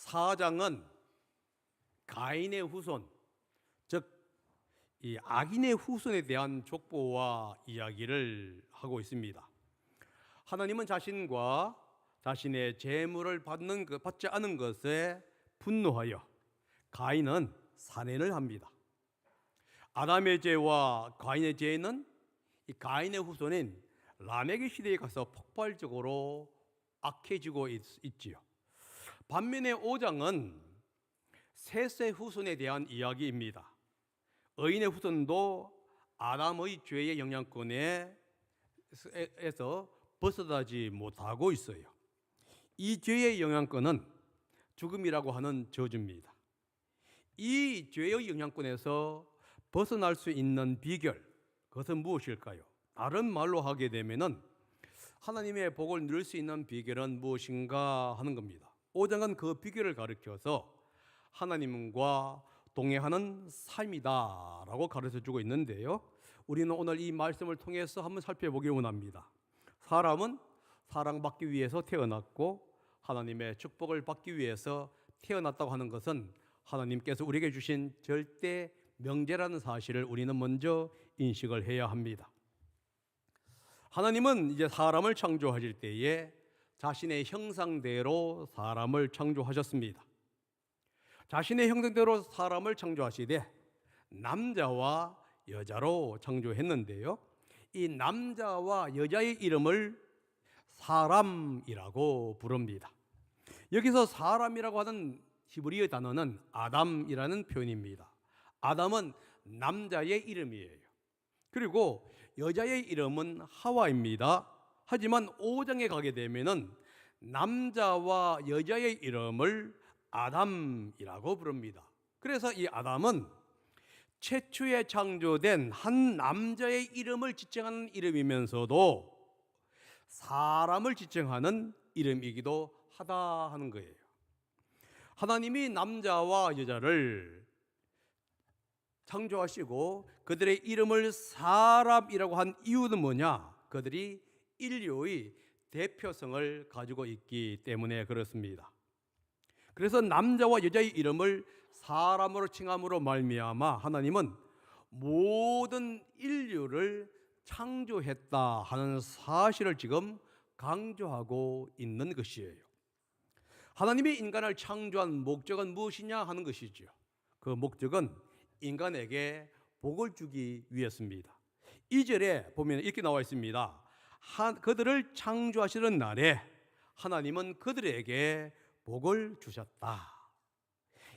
4장은 가인의 후손, 즉 이 악인의 후손에 대한 족보와 이야기를 하고 있습니다. 하나님은 자신과 자신의 재물을 받지 않은 것에 분노하여 가인은 살인을 합니다. 아담의 죄와 가인의 죄는 이 가인의 후손인 라멕의 시대에 가서 폭발적으로 악해지고 있지요. 반면에 5장은 셋의 후손에 대한 이야기입니다. 의인의 후손도 아담의 죄의 영향권에서 벗어나지 못하고 있어요. 이 죄의 영향권은 죽음이라고 하는 저주입니다. 이 죄의 영향권에서 벗어날 수 있는 비결, 그것은 무엇일까요? 다른 말로 하게 되면은 하나님의 복을 누릴 수 있는 비결은 무엇인가 하는 겁니다. 5장은 그 비결을 가르쳐서 하나님과 동행하는 삶이다라고 가르쳐주고 있는데요. 우리는 오늘 이 말씀을 통해서 한번 살펴보길 원합니다. 사람은 사랑받기 위해서 태어났고 하나님의 축복을 받기 위해서 태어났다고 하는 것은 하나님께서 우리에게 주신 절대 명제라는 사실을 우리는 먼저 인식을 해야 합니다. 하나님은 이제 사람을 창조하실 때에 자신의 형상대로 사람을 창조하셨습니다. 자신의 형상대로 사람을 창조하시되 남자와 여자로 창조했는데요. 이 남자와 여자의 이름을 사람이라고 부릅니다. 여기서 사람이라고 하는 히브리어 단어는 아담이라는 표현입니다. 아담은 남자의 이름이에요. 그리고 여자의 이름은 하와입니다. 하지만 5장에 가게 되면은 남자와 여자의 이름을 아담이라고 부릅니다. 그래서 이 아담은 최초에 창조된 한 남자의 이름을 지칭하는 이름이면서도 사람을 지칭하는 이름이기도 하다 하는 거예요. 하나님이 남자와 여자를 창조하시고 그들의 이름을 사람이라고 한 이유는 뭐냐? 그들이 인류의 대표성을 가지고 있기 때문에 그렇습니다. 그래서 남자와 여자의 이름을 사람으로 칭함으로 말미암아 하나님은 모든 인류를 창조했다 하는 사실을 지금 강조하고 있는 것이에요. 하나님이 인간을 창조한 목적은 무엇이냐 하는 것이죠. 그 목적은 인간에게 복을 주기 위해서입니다. 2절에 보면 이렇게 나와 있습니다. 그들을 창조하시는 날에 하나님은 그들에게 복을 주셨다.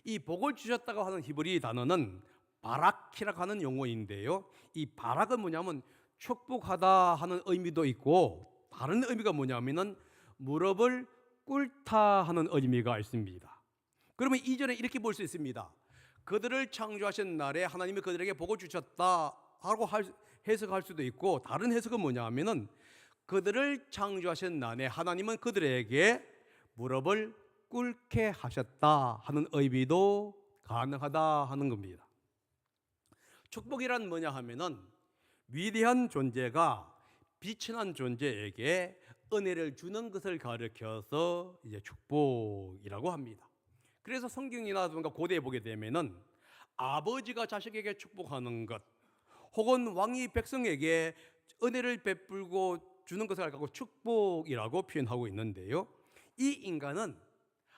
이 복을 주셨다고 하는 히브리 단어는 바락이라고 하는 용어인데요. 이 바락은 뭐냐면 축복하다 하는 의미도 있고 다른 의미가 뭐냐면은 무릎을 꿇다 하는 의미가 있습니다. 그러면 이전에 이렇게 볼 수 있습니다. 그들을 창조하신 날에 하나님이 그들에게 복을 주셨다 하고 해석할 수도 있고, 다른 해석은 뭐냐면은 그들을 창조하신 날에 하나님은 그들에게 무릎을 꿇게 하셨다 하는 의미도 가능하다 하는 겁니다. 축복이란 뭐냐 하면은 위대한 존재가 비천한 존재에게 은혜를 주는 것을 가르쳐서 이제 축복이라고 합니다. 그래서 성경이나 뭔가 고대에 보게 되면은 아버지가 자식에게 축복하는 것, 혹은 왕이 백성에게 은혜를 베풀고 주는 것을 갖고 축복이라고 표현하고 있는데요. 이 인간은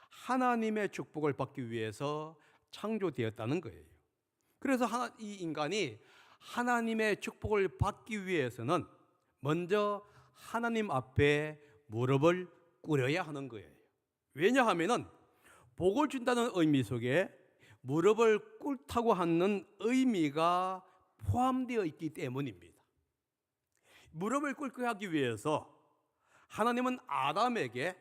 하나님의 축복을 받기 위해서 창조되었다는 거예요. 그래서 이 인간이 하나님의 축복을 받기 위해서는 먼저 하나님 앞에 무릎을 꿇어야 하는 거예요. 왜냐하면은 복을 준다는 의미 속에 무릎을 꿇다고 하는 의미가 포함되어 있기 때문입니다. 무릎을 꿇게 하기 위해서 하나님은 아담에게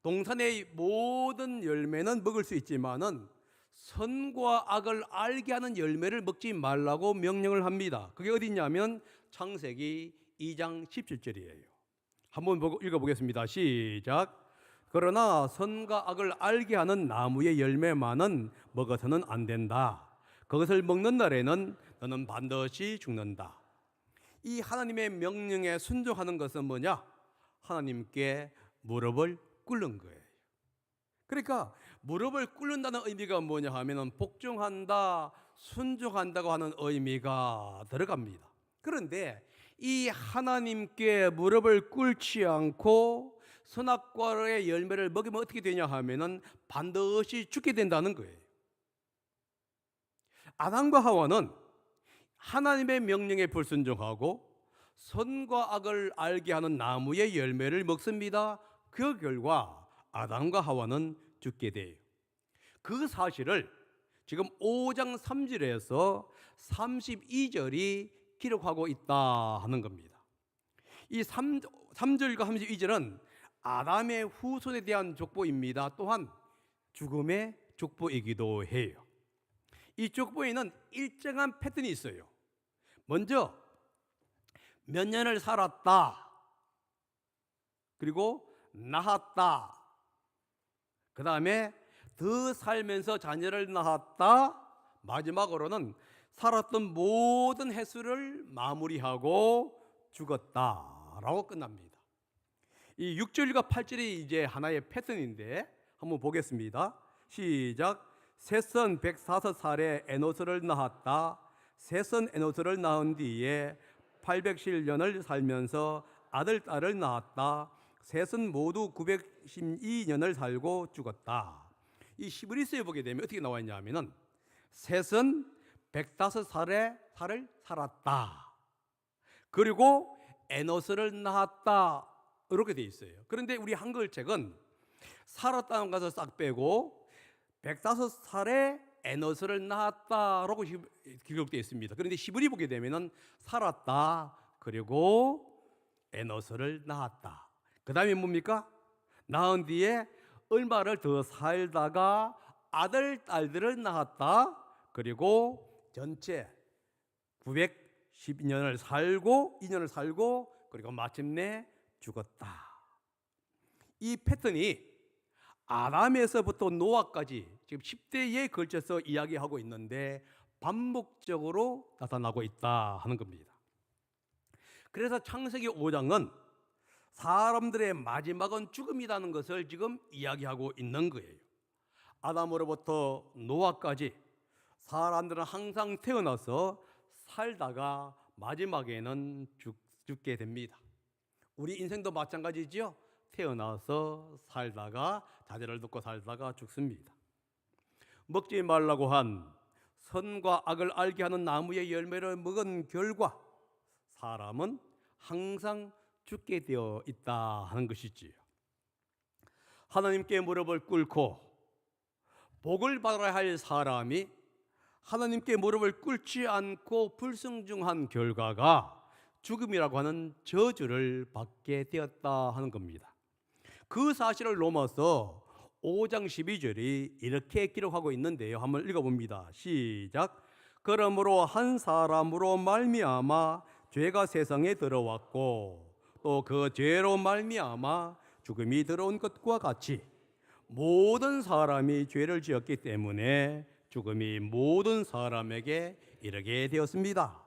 동산의 모든 열매는 먹을 수 있지만은 선과 악을 알게 하는 열매를 먹지 말라고 명령을 합니다. 그게 어디냐면 창세기 2장 17절이에요. 한번 읽어보겠습니다. 시작. 그러나 선과 악을 알게 하는 나무의 열매만은 먹어서는 안 된다. 그것을 먹는 날에는 너는 반드시 죽는다. 이 하나님의 명령에 순종하는 것은 뭐냐? 하나님께 무릎을 꿇는 거예요. 그러니까 무릎을 꿇는다는 의미가 뭐냐 하면은 복종한다, 순종한다고 하는 의미가 들어갑니다. 그런데 이 하나님께 무릎을 꿇지 않고 선악과의 열매를 먹으면 어떻게 되냐 하면은 반드시 죽게 된다는 거예요. 아담과 하와는 하나님의 명령에 불순종하고 선과 악을 알게 하는 나무의 열매를 먹습니다. 그 결과 아담과 하와는 죽게 돼요. 그 사실을 지금 5장 3절에서 32절이 기록하고 있다 하는 겁니다. 이 3절과 32절은 아담의 후손에 대한 족보입니다. 또한 죽음의 족보이기도 해요. 이 족보에는 일정한 패턴이 있어요. 먼저 몇 년을 살았다, 그리고 낳았다, 그 다음에 더 살면서 자녀를 낳았다, 마지막으로는 살았던 모든 횟수를 마무리하고 죽었다라고 끝납니다. 이 6절과 8절이 이제 하나의 패턴인데 한번 보겠습니다. 시작. 셋은 105살에 에노스를 낳았다. 셋은 에노스를 낳은 뒤에 807년을 살면서 아들, 딸을 낳았다. 셋은 모두 912년을 살고 죽었다. 이 히브리서에 보게 되면 어떻게 나와 있냐 하면은 셋은 105살에 살았다. 그리고 에노스를 낳았다. 이렇게 돼 있어요. 그런데 우리 한글 책은 살았다는 것을 싹 빼고 105살에 에노스를 낳았다라고 기록되어 있습니다. 그런데 히브리 보게 되면은 살았다, 그리고 에노스를 낳았다. 그 다음에 뭡니까? 낳은 뒤에 얼마를 더 살다가 아들, 딸들을 낳았다. 그리고 전체 912년을 살고 2년을 살고 그리고 마침내 죽었다. 이 패턴이 아담에서부터 노아까지 지금 10대에 걸쳐서 이야기하고 있는데 반복적으로 나타나고 있다 하는 겁니다. 그래서 창세기 5장은 사람들의 마지막은 죽음이라는 것을 지금 이야기하고 있는 거예요. 아담으로부터 노아까지 사람들은 항상 태어나서 살다가 마지막에는 죽게 됩니다. 우리 인생도 마찬가지죠. 태어나서 살다가 자제를 듣고 살다가 죽습니다. 먹지 말라고 한 선과 악을 알게 하는 나무의 열매를 먹은 결과 사람은 항상 죽게 되어 있다 하는 것이지요. 하나님께 무릎을 꿇고 복을 받아야 할 사람이 하나님께 무릎을 꿇지 않고 불순종한 결과가 죽음이라고 하는 저주를 받게 되었다 하는 겁니다. 그 사실을 로마서 5장 12절이 이렇게 기록하고 있는데요. 한번 읽어봅니다. 시작. 그러므로 한 사람으로 말미암아 죄가 세상에 들어왔고 또 그 죄로 말미암아 죽음이 들어온 것과 같이 모든 사람이 죄를 지었기 때문에 죽음이 모든 사람에게 이르게 되었습니다.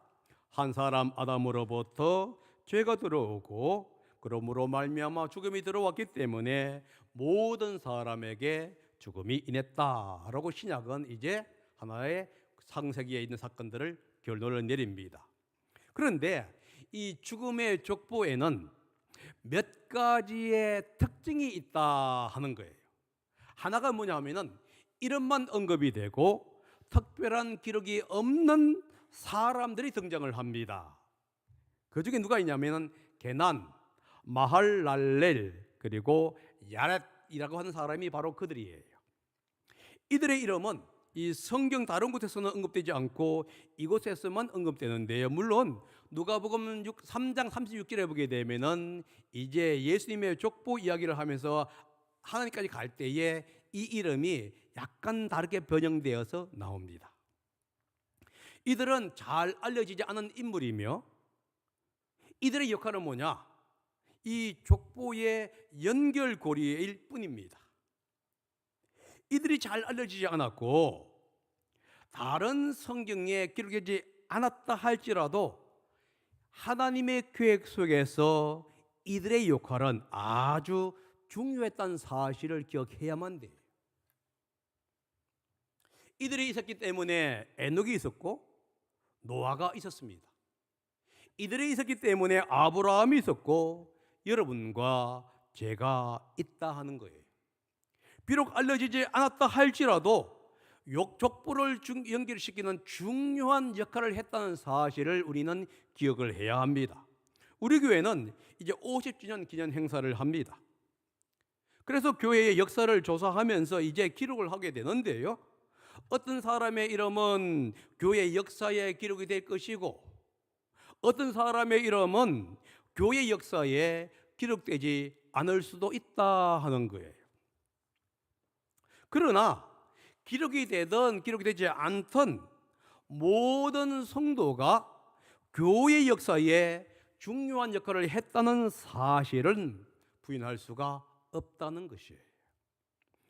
한 사람 아담으로부터 죄가 들어오고 그러므로 말미암아 죽음이 들어왔기 때문에 모든 사람에게 죽음이 인했다라고 신약은 이제 하나의 창세기에 있는 사건들을 결론을 내립니다. 그런데 이 죽음의 족보에는 몇 가지의 특징이 있다 하는 거예요. 하나가 뭐냐면은 이름만 언급이 되고 특별한 기록이 없는 사람들이 등장을 합니다. 그 중에 누가 있냐면은 게난, 마할랄렐 그리고 야렛이라고 하는 사람이 바로 그들이에요. 이들의 이름은 이 성경 다른 곳에서는 언급되지 않고 이곳에서만 언급되는데요. 물론 누가복음 3장 36절에 보게 되면은 이제 예수님의 족보 이야기를 하면서 하나님까지 갈 때에 이 이름이 약간 다르게 변형되어서 나옵니다. 이들은 잘 알려지지 않은 인물이며 이들의 역할은 뭐냐? 이 족보의 연결고리일 뿐입니다. 이들이 잘 알려지지 않았고 다른 성경에 기록되지 않았다 할지라도 하나님의 계획 속에서 이들의 역할은 아주 중요했다는 사실을 기억해야만 돼요. 이들이 있었기 때문에 에녹이 있었고 노아가 있었습니다. 이들이 있었기 때문에 아브라함이 있었고 여러분과 제가 있다 하는 거예요. 비록 알려지지 않았다 할지라도 족보를 연결시키는 중요한 역할을 했다는 사실을 우리는 기억을 해야 합니다. 우리 교회는 이제 50주년 기념 행사를 합니다. 그래서 교회의 역사를 조사하면서 이제 기록을 하게 되는데요, 어떤 사람의 이름은 교회 역사에 기록이 될 것이고 어떤 사람의 이름은 교회 역사에 기록되지 않을 수도 있다 하는 거예요. 그러나 기록이 되든 기록이 되지 않든 모든 성도가 교회 역사에 중요한 역할을 했다는 사실은 부인할 수가 없다는 것이에요.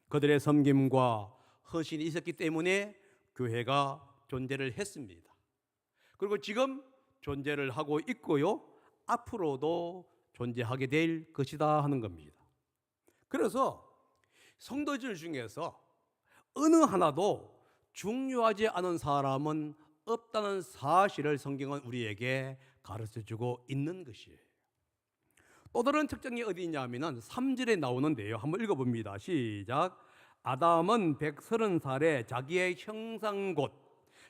그들의 섬김과 헌신이 있었기 때문에 교회가 존재를 했습니다. 그리고 지금 존재를 하고 있고요, 앞으로도 존재하게 될 것이다 하는 겁니다. 그래서 성도들 중에서 어느 하나도 중요하지 않은 사람은 없다는 사실을 성경은 우리에게 가르쳐주고 있는 것이에요. 또 다른 특징이 어디 있냐면 3절에 나오는데요, 한번 읽어봅니다. 시작. 아담은 130살에 자기의 형상 곧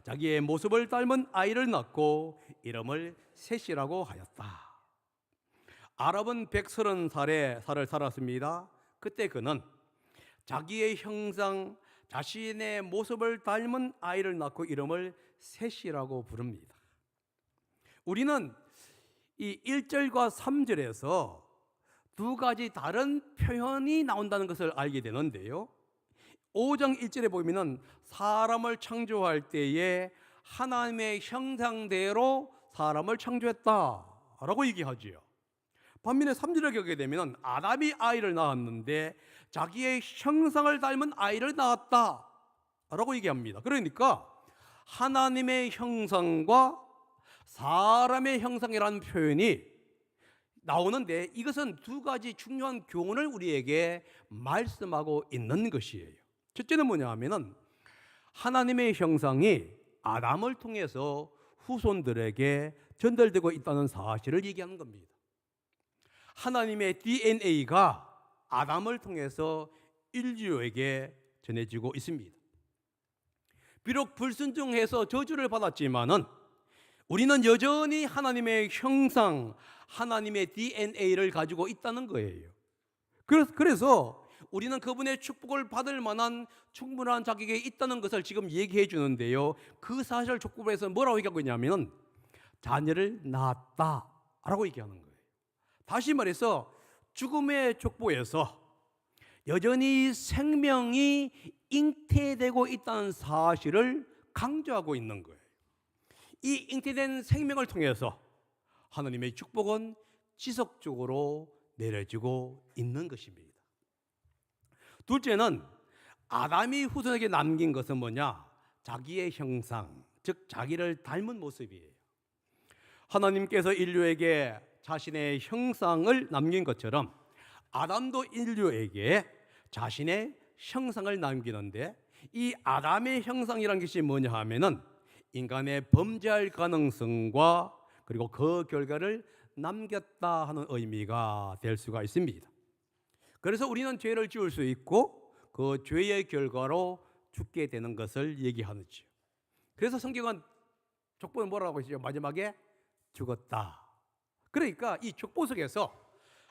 자기의 모습을 닮은 아이를 낳고 이름을 셋이라고 하였다. 아담은 130살에 살을 살았습니다. 그때 그는 자기의 형상, 자신의 모습을 닮은 아이를 낳고 이름을 셋이라고 부릅니다. 우리는 이 1절과 3절에서 두 가지 다른 표현이 나온다는 것을 알게 되는데요, 5장 1절에 보면은 사람을 창조할 때에 하나님의 형상대로 사람을 창조했다라고 얘기하지요. 반면에 3절에 가게 되면 아담이 아이를 낳았는데 자기의 형상을 닮은 아이를 낳았다라고 얘기합니다. 그러니까 하나님의 형상과 사람의 형상이라는 표현이 나오는데 이것은 두 가지 중요한 교훈을 우리에게 말씀하고 있는 것이에요. 첫째는 뭐냐 하면은 하나님의 형상이 아담을 통해서 후손들에게 전달되고 있다는 사실을 얘기하는 겁니다. 하나님의 DNA가 아담을 통해서 인류에게 전해지고 있습니다. 비록 불순종해서 저주를 받았지만은 우리는 여전히 하나님의 형상, 하나님의 DNA를 가지고 있다는 거예요. 그래서 우리는 그분의 축복을 받을 만한 충분한 자격이 있다는 것을 지금 얘기해 주는데요, 그 사실을 족보에서 뭐라고 얘기하고 있냐면 자녀를 낳았다라고 얘기하는 거예요. 다시 말해서 죽음의 족보에서 여전히 생명이 잉태되고 있다는 사실을 강조하고 있는 거예요. 이 잉태된 생명을 통해서 하나님의 축복은 지속적으로 내려지고 있는 것입니다. 둘째는 아담이 후손에게 남긴 것은 뭐냐? 자기의 형상, 즉 자기를 닮은 모습이에요. 하나님께서 인류에게 자신의 형상을 남긴 것처럼 아담도 인류에게 자신의 형상을 남기는데, 이 아담의 형상이라는 것이 뭐냐 하면은 인간의 범죄할 가능성과 그리고 그 결과를 남겼다 하는 의미가 될 수가 있습니다. 그래서 우리는 죄를 지을 수 있고 그 죄의 결과로 죽게 되는 것을 얘기하는지요. 그래서 성경은 족보는 뭐라고 하시죠? 마지막에 죽었다. 그러니까 이 족보 속에서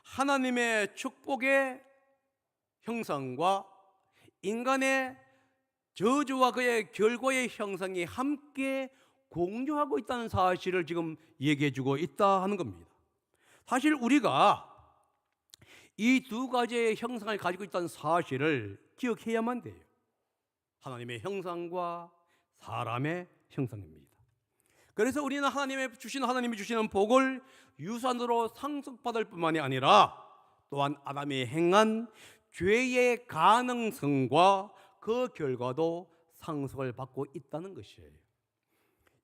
하나님의 축복의 형상과 인간의 저주와 그의 결과의 형상이 함께 공유하고 있다는 사실을 지금 얘기해 주고 있다 하는 겁니다. 사실 우리가 이 두 가지의 형상을 가지고 있다는 사실을 기억해야만 돼요. 하나님의 형상과 사람의 형상입니다. 그래서 우리는 하나님이 주시는 복을 유산으로 상속받을 뿐만이 아니라 또한 아담이 행한 죄의 가능성과 그 결과도 상속을 받고 있다는 것이에요.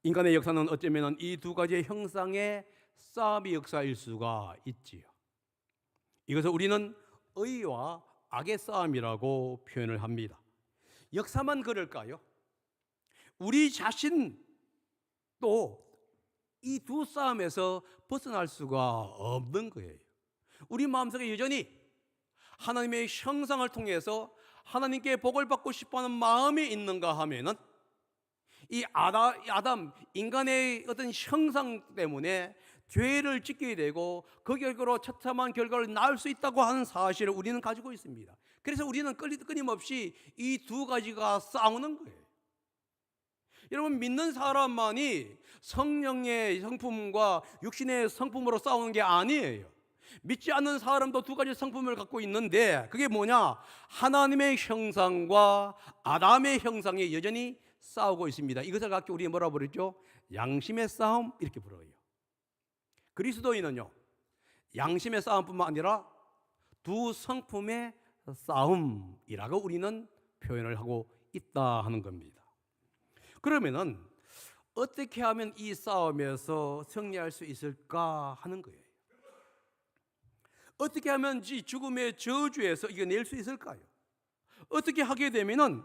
인간의 역사는 어쩌면 이 두 가지의 형상의 싸움의 역사일 수가 있지요. 이것을 우리는 의와 악의 싸움이라고 표현을 합니다. 역사만 그럴까요? 우리 자신도 이 두 싸움에서 벗어날 수가 없는 거예요. 우리 마음속에 여전히 하나님의 형상을 통해서 하나님께 복을 받고 싶어하는 마음이 있는가 하면은 이 아담 인간의 어떤 형상 때문에 죄를 짓게 되고 그 결과로 처참한 결과를 낳을 수 있다고 하는 사실을 우리는 가지고 있습니다. 그래서 우리는 끊임없이 이 두 가지가 싸우는 거예요. 여러분, 믿는 사람만이 성령의 성품과 육신의 성품으로 싸우는 게 아니에요. 믿지 않는 사람도 두 가지 성품을 갖고 있는데 그게 뭐냐? 하나님의 형상과 아담의 형상이 여전히 싸우고 있습니다. 이것을 갖고 우리 뭐라 부르죠? 양심의 싸움, 이렇게 부르요. 그리스도인은요, 양심의 싸움뿐만 아니라 두 성품의 싸움이라고 우리는 표현을 하고 있다 하는 겁니다. 그러면은 어떻게 하면 이 싸움에서 승리할 수 있을까 하는 거예요. 어떻게 하면 이 죽음의 저주에서 이겨낼 수 있을까요? 어떻게 하게 되면은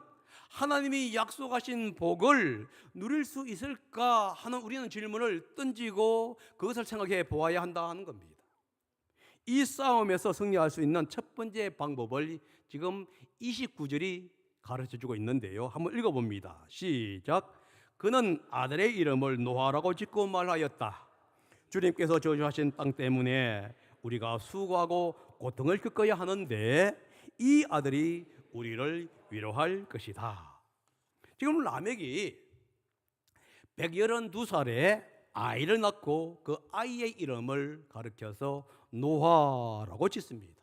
하나님이 약속하신 복을 누릴 수 있을까 하는 우리는 질문을 던지고 그것을 생각해 보아야 한다 하는 겁니다. 이 싸움에서 승리할 수 있는 첫 번째 방법을 지금 29절이 가르쳐주고 있는데요. 한번 읽어봅니다. 시작. 그는 아들의 이름을 노아라고 짓고 말하였다. 주님께서 저주하신 땅 때문에 우리가 수고하고 고통을 겪어야 하는데 이 아들이 우리를 위로할 것이다. 지금 라멕이 182살에 아이를 낳고 그 아이의 이름을 가르쳐서 노아라고 짓습니다.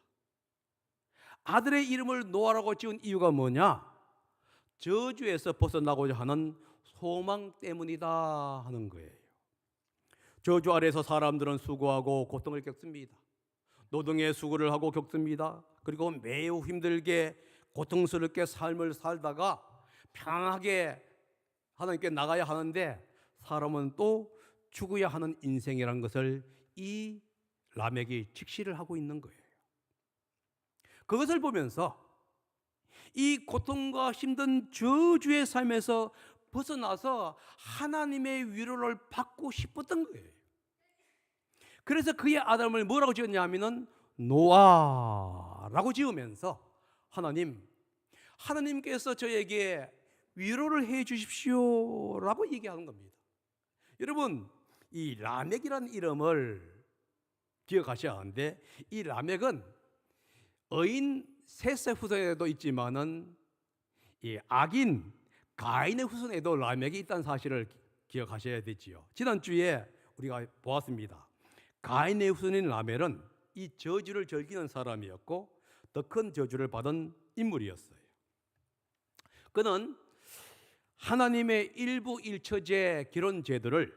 아들의 이름을 노아라고 지은 이유가 뭐냐? 저주에서 벗어나고자 하는 소망 때문이다 하는 거예요. 저주 아래서 사람들은 수고하고 고통을 겪습니다. 노동의 수고를 하고 겪습니다. 그리고 매우 힘들게 고통스럽게 삶을 살다가 편하게 하나님께 나가야 하는데 사람은 또 죽어야 하는 인생이라는 것을 이 라멕이 직시를 하고 있는 거예요. 그것을 보면서 이 고통과 힘든 저주의 삶에서 벗어나서 하나님의 위로를 받고 싶었던 거예요. 그래서 그의 아들을 뭐라고 지었냐면은 노아라고 지으면서 하나님께서 저에게 위로를 해 주십시오라고 얘기하는 겁니다. 여러분, 이 라멕이라는 이름을 기억하셔야 하는데 이 라멕은 어인 셋의 후손에도 있지만은 이 악인 가인의 후손에도 라멕이 있다는 사실을 기억하셔야 되지요. 지난주에 우리가 보았습니다. 가인의 후손인 라멕은 이 저주를 즐기는 사람이었고 더 큰 저주를 받은 인물이었어요. 그는 하나님의 일부 일처제 결혼 제도를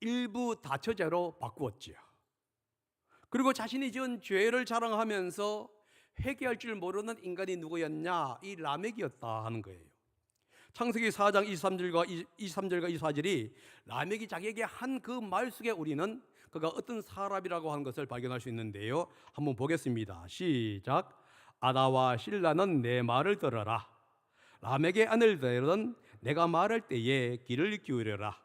일부 다처제로 바꾸었지요. 그리고 자신이 지은 죄를 자랑하면서 회개할 줄 모르는 인간이 누구였냐? 이 라멕이었다 하는 거예요. 창세기 4장 23절과 24절이 라멕이 자기에게 한 그 말 속에 우리는 그가 어떤 사람이라고 하는 것을 발견할 수 있는데요. 한번 보겠습니다. 시작. 아다와 실라는 내 말을 들어라. 라멕의 아내들은 내가 말할 때에 귀를 기울여라.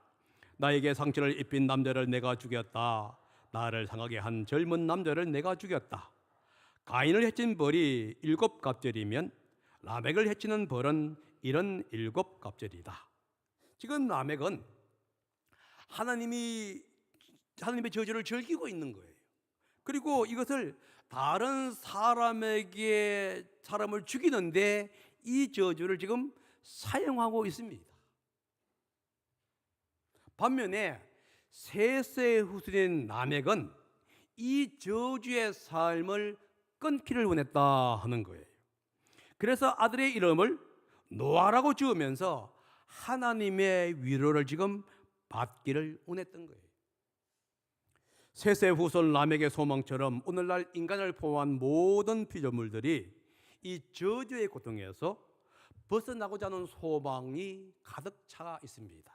나에게 상처를 입힌 남자를 내가 죽였다. 나를 상하게 한 젊은 남자를 내가 죽였다. 가인을 해친 벌이 7갑절이면 라멕을 해치는 벌은 77갑절이다. 지금 라멕은 하나님의 저주를 즐기고 있는 거예요. 그리고 이것을 다른 사람을 죽이는데 이 저주를 지금 사용하고 있습니다. 반면에 셋의 후손인 라멕은 이 저주의 삶을 끊기를 원했다 하는 거예요. 그래서 아들의 이름을 노아라고 지으면서 하나님의 위로를 지금 받기를 원했던 거예요. 셋의 후손 라멕의 소망처럼 오늘날 인간을 포함한 모든 피조물들이 이 저주의 고통에서 벗어나고자 하는 소망이 가득 차 있습니다.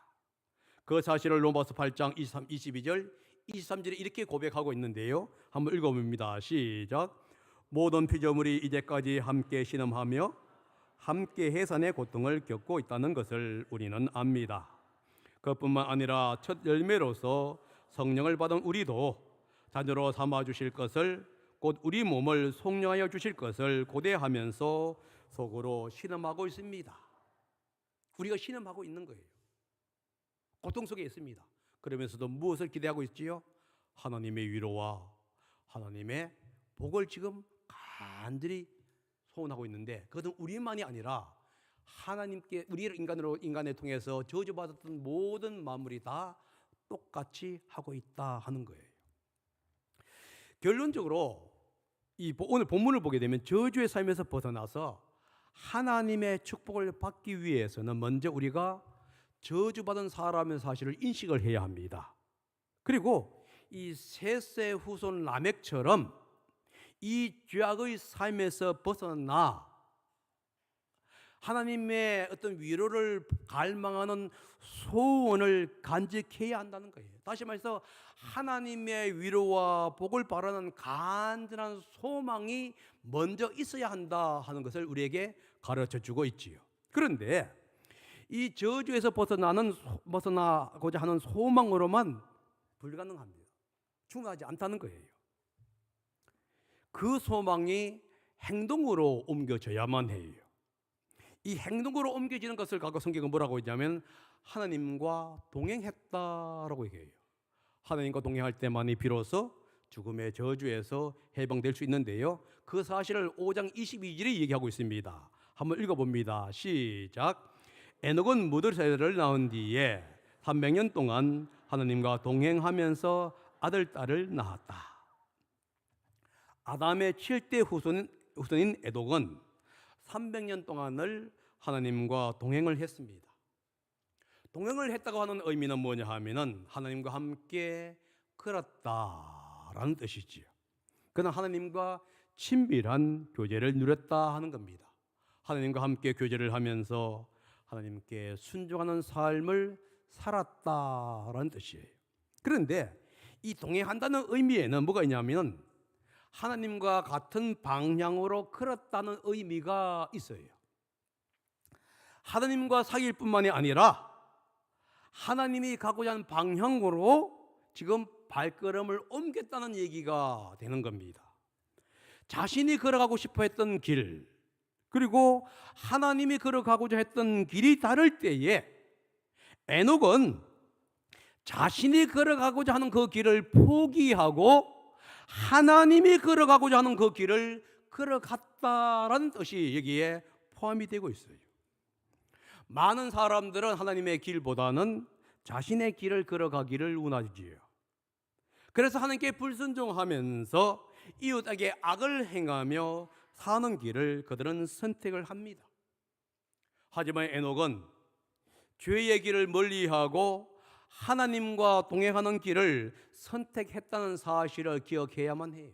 그 사실을 로마서 8장 22절, 23절에 이렇게 고백하고 있는데요. 한번 읽어봅니다. 시작. 모든 피조물이 이제까지 함께 신음하며 함께 해산의 고통을 겪고 있다는 것을 우리는 압니다. 그뿐만 아니라 첫 열매로서 성령을 받은 우리도 자녀로 삼아 주실 것을, 곧 우리 몸을 속량하여 주실 것을 고대하면서 속으로 신음하고 있습니다. 우리가 신음하고 있는 거예요. 고통 속에 있습니다. 그러면서도 무엇을 기대하고 있지요? 하나님의 위로와 하나님의 복을 지금 간절히 소원하고 있는데, 그것은 우리만이 아니라 하나님께, 우리를 인간을 통해서 저주받았던 모든 만물이 다 똑같이 하고 있다 하는 거예요. 결론적으로 오늘 본문을 보게 되면 저주의 삶에서 벗어나서 하나님의 축복을 받기 위해서는 먼저 우리가 저주받은 사람의 사실을 인식을 해야 합니다. 그리고 이 셋세 후손 라멕처럼 이 죄악의 삶에서 벗어나 하나님의 어떤 위로를 갈망하는 소원을 간직해야 한다는 거예요. 다시 말해서 하나님의 위로와 복을 바라는 간절한 소망이 먼저 있어야 한다 하는 것을 우리에게 가르쳐 주고 있지요. 그런데 이 저주에서 벗어나고자 하는 소망으로만 불가능합니다. 충분하지 않다는 거예요. 그 소망이 행동으로 옮겨져야만 해요. 이 행동으로 옮겨지는 것을 갖고 성경은 뭐라고 했냐면 하나님과 동행했다라고 얘기해요. 하나님과 동행할 때만이 비로소 죽음의 저주에서 해방될 수 있는데요. 그 사실을 5장 22절에 얘기하고 있습니다. 한번 읽어봅니다. 시작. 에녹은 무드셀을 낳은 뒤에 300년 동안 하나님과 동행하면서 아들, 딸을 낳았다. 아담의 7대 후손인 에녹은 300년 동안을 하나님과 동행을 했습니다. 동행을 했다고 하는 의미는 뭐냐 하면은 하나님과 함께 걸었다라는 뜻이지요. 그는 하나님과 친밀한 교제를 누렸다 하는 겁니다. 하나님과 함께 교제를 하면서 하나님께 순종하는 삶을 살았다라는 뜻이에요. 그런데 이 동행한다는 의미에는 뭐가 있냐면 하나님과 같은 방향으로 걸었다는 의미가 있어요. 하나님과 사귈 뿐만이 아니라 하나님이 가고자 하는 방향으로 지금 발걸음을 옮겼다는 얘기가 되는 겁니다. 자신이 걸어가고 싶어 했던 길, 그리고 하나님이 걸어가고자 했던 길이 다를 때에 에녹은 자신이 걸어가고자 하는 그 길을 포기하고 하나님이 걸어가고자 하는 그 길을 걸어갔다라는 뜻이 여기에 포함이 되고 있어요. 많은 사람들은 하나님의 길보다는 자신의 길을 걸어가기를 원하지요. 그래서 하나님께 불순종하면서 이웃에게 악을 행하며 사는 길을 그들은 선택을 합니다. 하지만 에녹은 죄의 길을 멀리하고 하나님과 동행하는 길을 선택했다는 사실을 기억해야만 해요.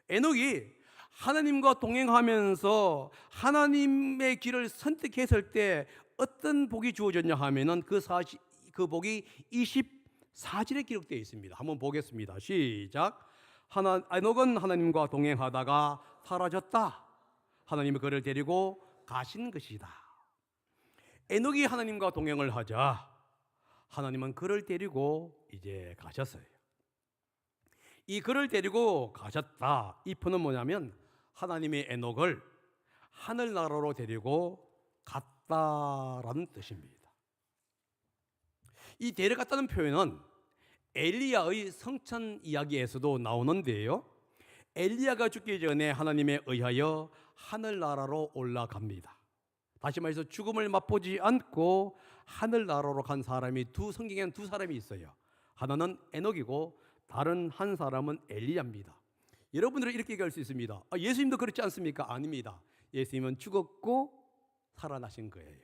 에녹이 하나님과 동행하면서 하나님의 길을 선택했을 때 어떤 복이 주어졌냐 하면은 그 복이 24절에 기록되어 있습니다. 한번 보겠습니다. 시작. 에녹은 하나님과 동행하다가 사라졌다. 하나님이 그를 데리고 가신 것이다. 에녹이 하나님과 동행을 하자 하나님은 그를 데리고 이제 가셨어요. 이 그를 데리고 가셨다. 이 표는 뭐냐면 하나님의 에녹을 하늘나라로 데리고 갔다라는 뜻입니다. 이 데려갔다는 표현은 엘리야의 성천 이야기에서도 나오는데요. 엘리야가 죽기 전에 하나님에 의하여 하늘나라로 올라갑니다. 다시 말해서 죽음을 맛보지 않고 하늘나라로 간 사람이 성경에는 두 사람이 있어요. 하나는 에녹이고 다른 한 사람은 엘리야입니다. 여러분들은 이렇게 얘기할 수 있습니다. 예수님도 그렇지 않습니까? 아닙니다. 예수님은 죽었고 살아나신 거예요.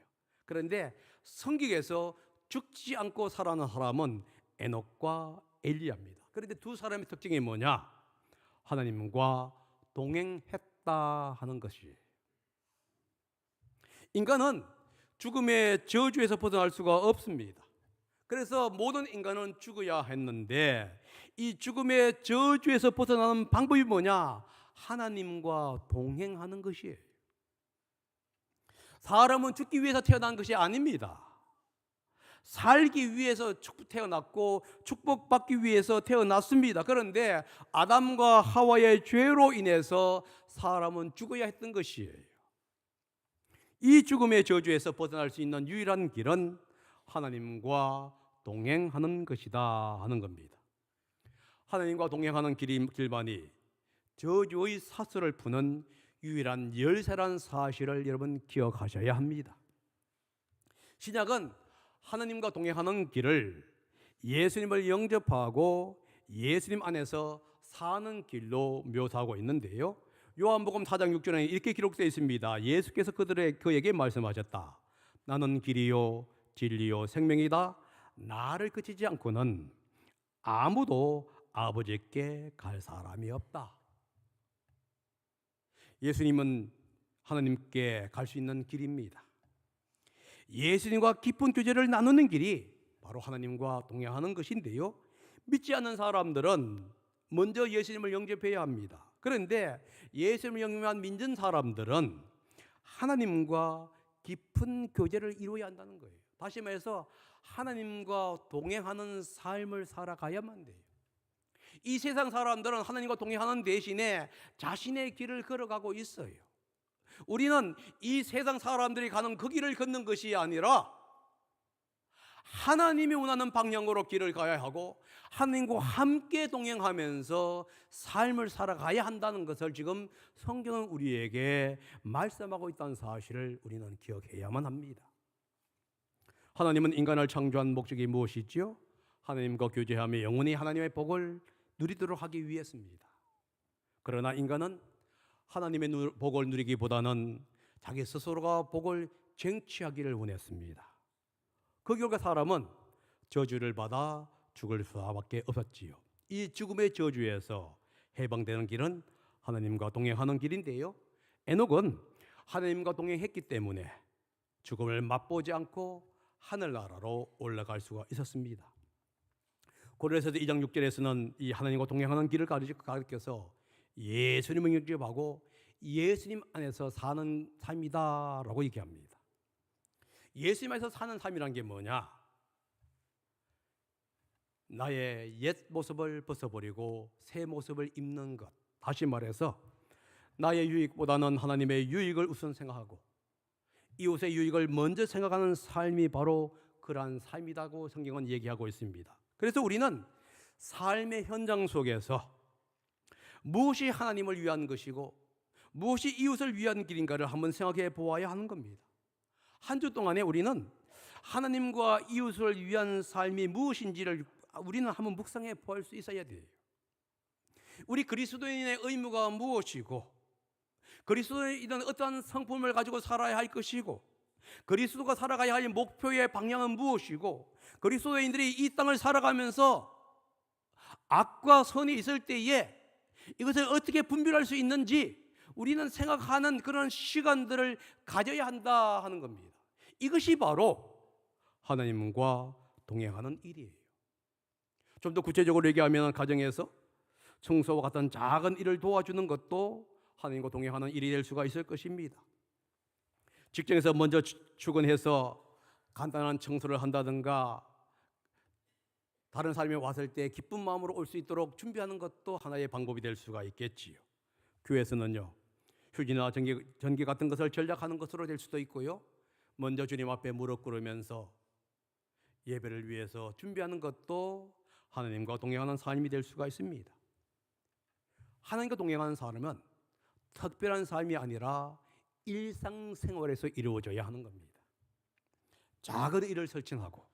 그런데 성경에서 죽지 않고 살아난 사람은 에녹과 엘리야입니다. 그런데 두 사람의 특징이 뭐냐? 하나님과 동행했다 하는 것이에요. 인간은 죽음의 저주에서 벗어날 수가 없습니다. 그래서 모든 인간은 죽어야 했는데 이 죽음의 저주에서 벗어나는 방법이 뭐냐? 하나님과 동행하는 것이에요. 사람은 죽기 위해서 태어난 것이 아닙니다. 살기 위해서 태어났고 축복받기 위해서 태어났습니다. 그런데 아담과 하와의 죄로 인해서 사람은 죽어야 했던 것이에요. 이 죽음의 저주에서 벗어날 수 있는 유일한 길은 하나님과 동행하는 것이다 하는 겁니다. 하나님과 동행하는 길만이 저주의 사슬을 푸는 유일한 열쇠란 사실을 여러분 기억하셔야 합니다. 신약은 하나님과 동행하는 길을 예수님을 영접하고 예수님 안에서 사는 길로 묘사하고 있는데요, 요한복음 4장 6절에 이렇게 기록되어 있습니다. 예수께서 그에게 말씀하셨다. 나는 길이요 진리요 생명이다. 나를 그치지 않고는 아무도 아버지께 갈 사람이 없다. 예수님은 하나님께 갈 수 있는 길입니다. 예수님과 깊은 교제를 나누는 길이 바로 하나님과 동행하는 것인데요, 믿지 않는 사람들은 먼저 예수님을 영접해야 합니다. 그런데 예수님을 영접한 믿는 사람들은 하나님과 깊은 교제를 이루어야 한다는 거예요. 다시 말해서 하나님과 동행하는 삶을 살아가야만 돼요. 이 세상 사람들은 하나님과 동행하는 대신에 자신의 길을 걸어가고 있어요. 우리는 이 세상 사람들이 가는 그 길을 걷는 것이 아니라 하나님이 원하는 방향으로 길을 가야 하고 하나님과 함께 동행하면서 삶을 살아가야 한다는 것을 지금 성경은 우리에게 말씀하고 있다는 사실을 우리는 기억해야만 합니다. 하나님은 인간을 창조한 목적이 무엇이지요? 하나님과 교제하며 영원히 하나님의 복을 누리도록 하기 위해서입니다. 그러나 인간은 하나님의 복을 누리기보다는 자기 스스로가 복을 쟁취하기를 원했습니다. 그 결과 사람은 저주를 받아 죽을 수밖에 없었지요. 이 죽음의 저주에서 해방되는 길은 하나님과 동행하는 길인데요, 에녹은 하나님과 동행했기 때문에 죽음을 맛보지 않고 하늘나라로 올라갈 수가 있었습니다. 고린도서 2장 6절에서는 이 하나님과 동행하는 길을 가르쳐서 예수님을 영접하고 예수님 안에서 사는 삶이다라고 얘기합니다. 예수님 안에서 사는 삶이란 게 뭐냐? 나의 옛 모습을 벗어버리고 새 모습을 입는 것. 다시 말해서 나의 유익보다는 하나님의 유익을 우선 생각하고 이웃의 유익을 먼저 생각하는 삶이 바로 그러한 삶이라고 성경은 얘기하고 있습니다. 그래서 우리는 삶의 현장 속에서 무엇이 하나님을 위한 것이고 무엇이 이웃을 위한 길인가를 한번 생각해 보아야 하는 겁니다. 한 주 동안에 우리는 하나님과 이웃을 위한 삶이 무엇인지를 우리는 한번 묵상해 볼 수 있어야 돼요. 우리 그리스도인의 의무가 무엇이고 그리스도인은 어떠한 성품을 가지고 살아야 할 것이고 그리스도가 살아가야 할 목표의 방향은 무엇이고 그리스도인들이 이 땅을 살아가면서 악과 선이 있을 때에 이것을 어떻게 분별할 수 있는지 우리는 생각하는 그런 시간들을 가져야 한다 하는 겁니다. 이것이 바로 하나님과 동행하는 일이에요. 좀 더 구체적으로 얘기하면 가정에서 청소와 같은 작은 일을 도와주는 것도 하나님과 동행하는 일이 될 수가 있을 것입니다. 직장에서 먼저 출근해서 간단한 청소를 한다든가 다른 사람이 왔을 때 기쁜 마음으로 올 수 있도록 준비하는 것도 하나의 방법이 될 수가 있겠지요. 교회에서는요, 휴지나 전기 같은 것을 절약하는 것으로 될 수도 있고요, 먼저 주님 앞에 무릎 꿇으면서 예배를 위해서 준비하는 것도 하나님과 동행하는 삶이 될 수가 있습니다. 하나님과 동행하는 삶은 특별한 삶이 아니라 일상생활에서 이루어져야 하는 겁니다. 작은 일을 설칭하고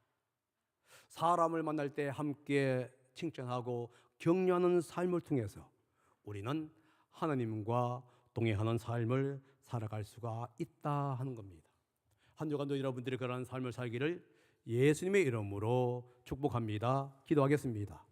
사람을 만날 때 함께 칭찬하고 격려하는 삶을 통해서 우리는 하나님과 동행하는 삶을 살아갈 수가 있다 하는 겁니다. 한 주간도 여러분들이 그런 삶을 살기를 예수님의 이름으로 축복합니다. 기도하겠습니다.